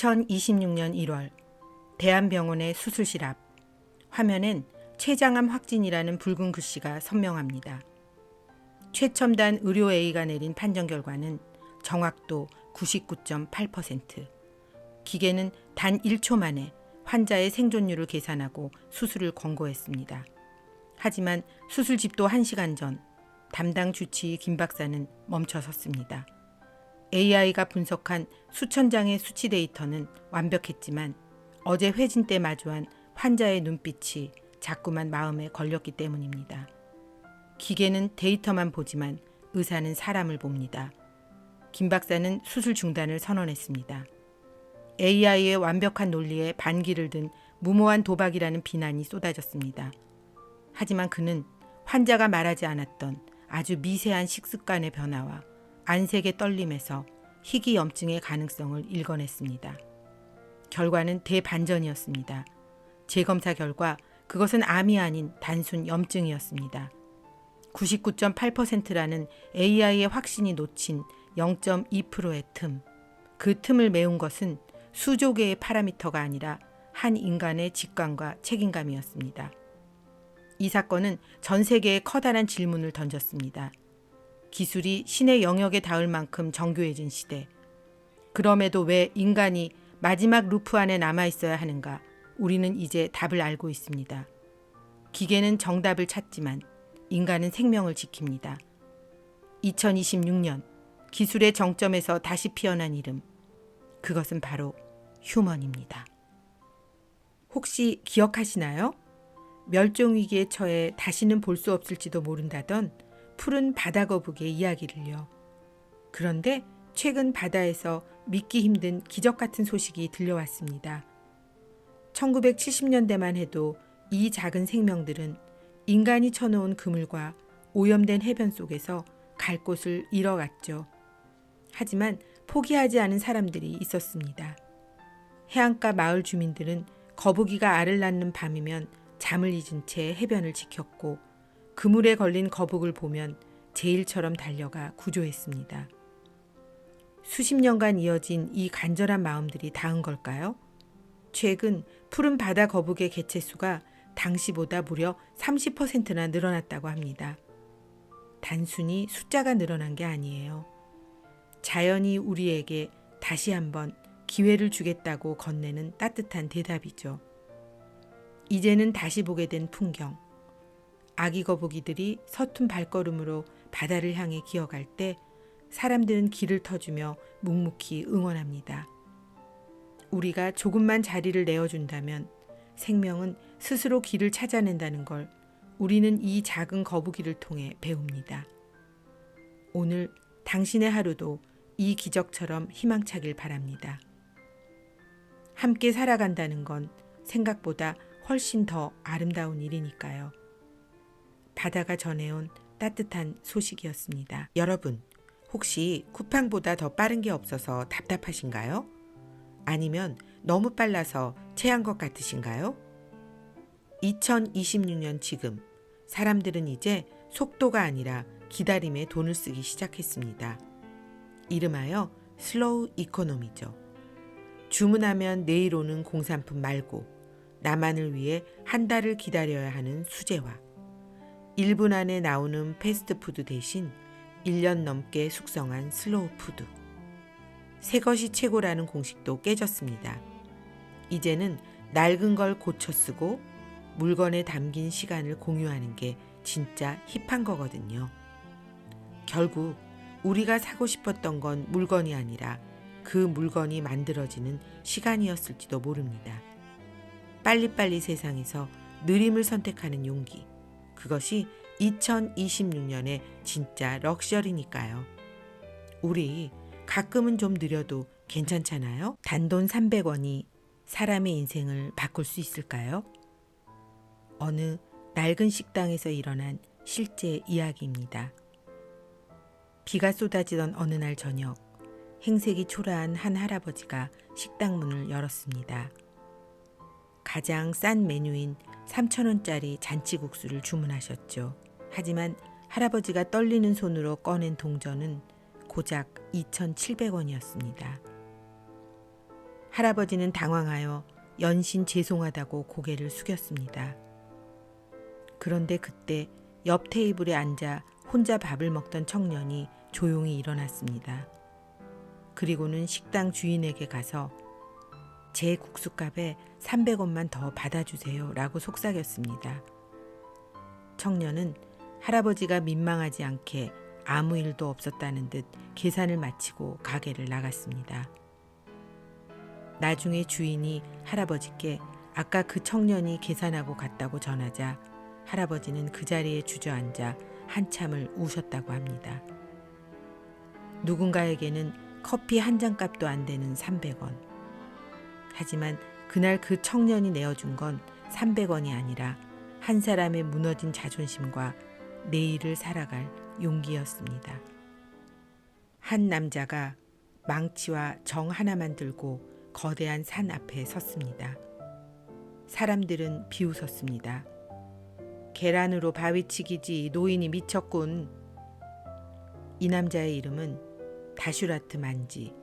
2026년 1월 대한병원의 수술실 앞 화면엔 췌장암 확진이라는 붉은 글씨가 선명합니다. 최첨단 의료 A가 내린 판정 결과는 정확도 99.8%. 기계는 단 1초 만에 환자의 생존율을 계산하고 수술을 권고했습니다. 하지만 수술 집도 1시간 전 담당 주치의 김 박사는 멈춰섰습니다. AI가 분석한 수천 장의 수치 데이터는 완벽했지만 어제 회진 때 마주한 환자의 눈빛이 자꾸만 마음에 걸렸기 때문입니다. 기계는 데이터만 보지만 의사는 사람을 봅니다. 김 박사는 수술 중단을 선언했습니다. AI의 완벽한 논리에 반기를 든 무모한 도박이라는 비난이 쏟아졌습니다. 하지만 그는 환자가 말하지 않았던 아주 미세한 식습관의 변화와 안색의 떨림에서 희귀염증의 가능성을 읽어냈습니다. 결과는 대반전이었습니다. 재검사 결과 그것은 암이 아닌 단순 염증이었습니다. 99.8%라는 AI의 확신이 놓친 0.2%의 틈. 그 틈을 메운 것은 수조 개의 파라미터가 아니라 한 인간의 직관과 책임감이었습니다. 이 사건은 전 세계에 커다란 질문을 던졌습니다. 기술이 신의 영역에 닿을 만큼 정교해진 시대. 그럼에도 왜 인간이 마지막 루프 안에 남아있어야 하는가? 우리는 이제 답을 알고 있습니다. 기계는 정답을 찾지만 인간은 생명을 지킵니다. 2026년 기술의 정점에서 다시 피어난 이름. 그것은 바로 휴먼입니다. 혹시 기억하시나요? 멸종위기에 처해 다시는 볼 수 없을지도 모른다던 푸른 바다거북의 이야기를요. 그런데 최근 바다에서 믿기 힘든 기적 같은 소식이 들려왔습니다. 1970년대만 해도 이 작은 생명들은 인간이 쳐놓은 그물과 오염된 해변 속에서 갈 곳을 잃어갔죠. 하지만 포기하지 않은 사람들이 있었습니다. 해안가 마을 주민들은 거북이가 알을 낳는 밤이면 잠을 잊은 채 해변을 지켰고 그물에 걸린 거북을 보면 제일처럼 달려가 구조했습니다. 수십 년간 이어진 이 간절한 마음들이 닿은 걸까요? 최근 푸른 바다 거북의 개체수가 당시보다 무려 30%나 늘어났다고 합니다. 단순히 숫자가 늘어난 게 아니에요. 자연이 우리에게 다시 한번 기회를 주겠다고 건네는 따뜻한 대답이죠. 이제는 다시 보게 된 풍경. 아기 거북이들이 서툰 발걸음으로 바다를 향해 기어갈 때 사람들은 길을 터주며 묵묵히 응원합니다. 우리가 조금만 자리를 내어준다면 생명은 스스로 길을 찾아낸다는 걸 우리는 이 작은 거북이를 통해 배웁니다. 오늘 당신의 하루도 이 기적처럼 희망차길 바랍니다. 함께 살아간다는 건 생각보다 훨씬 더 아름다운 일이니까요. 바다가 전해온 따뜻한 소식이었습니다. 여러분, 혹시 쿠팡보다 더 빠른 게 없어서 답답하신가요? 아니면 너무 빨라서 체한 것 같으신가요? 2026년 지금 사람들은 이제 속도가 아니라 기다림에 돈을 쓰기 시작했습니다. 이름하여 슬로우 이코노미죠. 주문하면 내일 오는 공산품 말고 나만을 위해 한 달을 기다려야 하는 수제화. 1분 안에 나오는 패스트푸드 대신 1년 넘게 숙성한 슬로우 푸드. 새 것이 최고라는 공식도 깨졌습니다. 이제는 낡은 걸 고쳐 쓰고 물건에 담긴 시간을 공유하는 게 진짜 힙한 거거든요. 결국 우리가 사고 싶었던 건 물건이 아니라 그 물건이 만들어지는 시간이었을지도 모릅니다. 빨리빨리 세상에서 느림을 선택하는 용기. 그것이 2026년의 진짜 럭셔리니까요. 우리 가끔은 좀 느려도 괜찮잖아요. 단돈 300원이 사람의 인생을 바꿀 수 있을까요? 어느 낡은 식당에서 일어난 실제 이야기입니다. 비가 쏟아지던 어느 날 저녁, 행색이 초라한 한 할아버지가 식당 문을 열었습니다. 가장 싼 메뉴인 3,000원짜리 잔치국수를 주문하셨죠. 하지만 할아버지가 떨리는 손으로 꺼낸 동전은 고작 2,700원이었습니다. 할아버지는 당황하여 연신 죄송하다고 고개를 숙였습니다. 그런데 그때 옆 테이블에 앉아 혼자 밥을 먹던 청년이 조용히 일어났습니다. 그리고는 식당 주인에게 가서 제 국수값에 300원만 더 받아주세요 라고 속삭였습니다. 청년은 할아버지가 민망하지 않게 아무 일도 없었다는 듯 계산을 마치고 가게를 나갔습니다. 나중에 주인이 할아버지께 아까 그 청년이 계산하고 갔다고 전하자 할아버지는 그 자리에 주저앉아 한참을 우셨다고 합니다. 누군가에게는 커피 한 잔 값도 안 되는 300원. 하지만 그날 그 청년이 내어준 건 300원이 아니라 한 사람의 무너진 자존심과 내일을 살아갈 용기였습니다. 한 남자가 망치와 정 하나만 들고 거대한 산 앞에 섰습니다. 사람들은 비웃었습니다. 계란으로 바위치기지 노인이 미쳤군. 이 남자의 이름은 다슈라트 만지.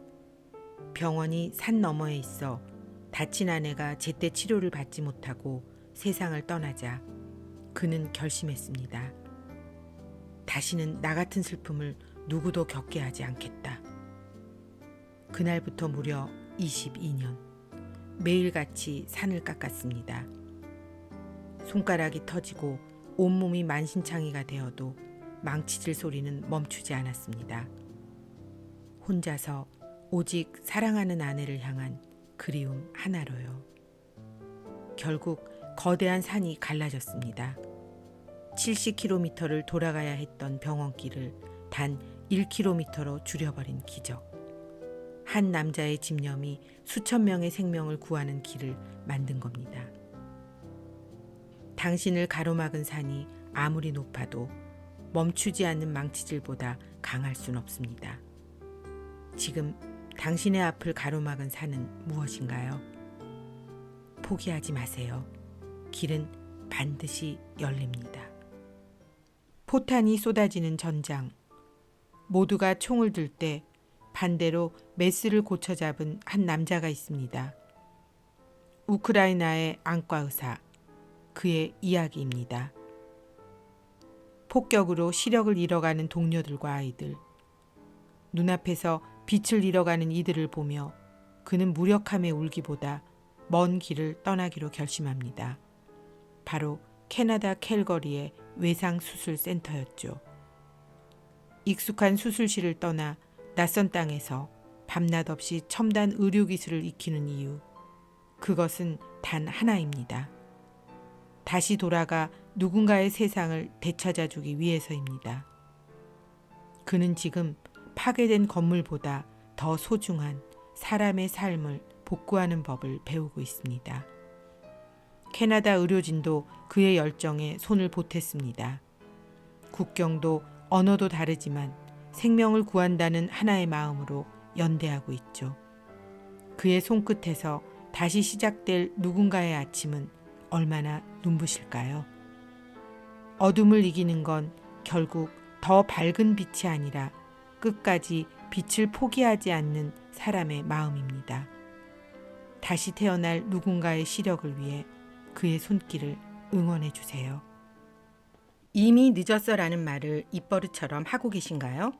병원이 산 너머에 있어 다친 아내가 제때 치료를 받지 못하고 세상을 떠나자 그는 결심했습니다. 다시는 나 같은 슬픔을 누구도 겪게 하지 않겠다. 그날부터 무려 22년 매일같이 산을 깎았습니다. 손가락이 터지고 온몸이 만신창이가 되어도 망치질 소리는 멈추지 않았습니다. 혼자서 오직 사랑하는 아내를 향한 그리움 하나로요. 결국 거대한 산이 갈라졌습니다. 70km를 돌아가야 했던 병원길을 단 1km로 줄여버린 기적. 한 남자의 집념이 수천 명의 생명을 구하는 길을 만든 겁니다. 당신을 가로막은 산이 아무리 높아도 멈추지 않는 망치질보다 강할 순 없습니다. 지금 당신의 앞을 가로막은 산은 무엇인가요? 포기하지 마세요. 길은 반드시 열립니다. 포탄이 쏟아지는 전장. 모두가 총을 들 때 반대로 메스를 고쳐 잡은 한 남자가 있습니다. 우크라이나의 안과 의사. 그의 이야기입니다. 폭격으로 시력을 잃어가는 동료들과 아이들. 눈앞에서 빛을 잃어가는 이들을 보며 그는 무력함에 울기보다 먼 길을 떠나기로 결심합니다. 바로 캐나다 캘거리의 외상수술센터였죠. 익숙한 수술실을 떠나 낯선 땅에서 밤낮 없이 첨단 의료기술을 익히는 이유. 그것은 단 하나입니다. 다시 돌아가 누군가의 세상을 되찾아주기 위해서입니다. 그는 지금 파괴된 건물보다 더 소중한 사람의 삶을 복구하는 법을 배우고 있습니다. 캐나다 의료진도 그의 열정에 손을 보탰습니다. 국경도 언어도 다르지만 생명을 구한다는 하나의 마음으로 연대하고 있죠. 그의 손끝에서 다시 시작될 누군가의 아침은 얼마나 눈부실까요? 어둠을 이기는 건 결국 더 밝은 빛이 아니라 끝까지 빛을 포기하지 않는 사람의 마음입니다. 다시 태어날 누군가의 시력을 위해 그의 손길을 응원해 주세요. 이미 늦었어라는 말을 입버릇처럼 하고 계신가요?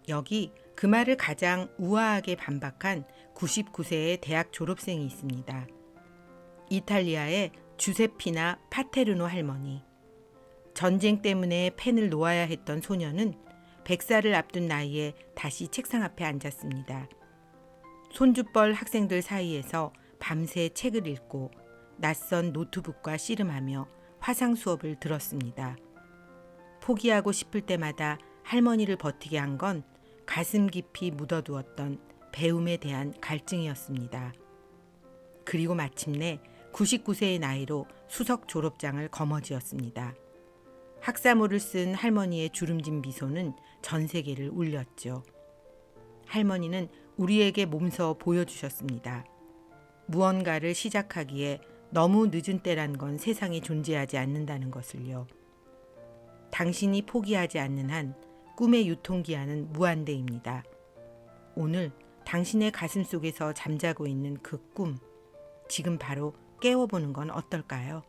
여기 그 말을 가장 우아하게 반박한 99세의 대학 졸업생이 있습니다. 이탈리아의 주세피나 파테르노 할머니. 전쟁 때문에 펜을 놓아야 했던 소녀는 100살을 앞둔 나이에 다시 책상 앞에 앉았습니다. 손주뻘 학생들 사이에서 밤새 책을 읽고 낯선 노트북과 씨름하며 화상 수업을 들었습니다. 포기하고 싶을 때마다 할머니를 버티게 한 건 가슴 깊이 묻어두었던 배움에 대한 갈증이었습니다. 그리고 마침내 99세의 나이로 수석 졸업장을 거머쥐었습니다. 학사모를 쓴 할머니의 주름진 미소는 전 세계를 울렸죠. 할머니는 우리에게 몸서 보여주셨습니다. 무언가를 시작하기에 너무 늦은 때란 건 세상에 존재하지 않는다는 것을요. 당신이 포기하지 않는 한 꿈의 유통기한은 무한대입니다. 오늘 당신의 가슴 속에서 잠자고 있는 그 꿈, 지금 바로 깨워보는 건 어떨까요?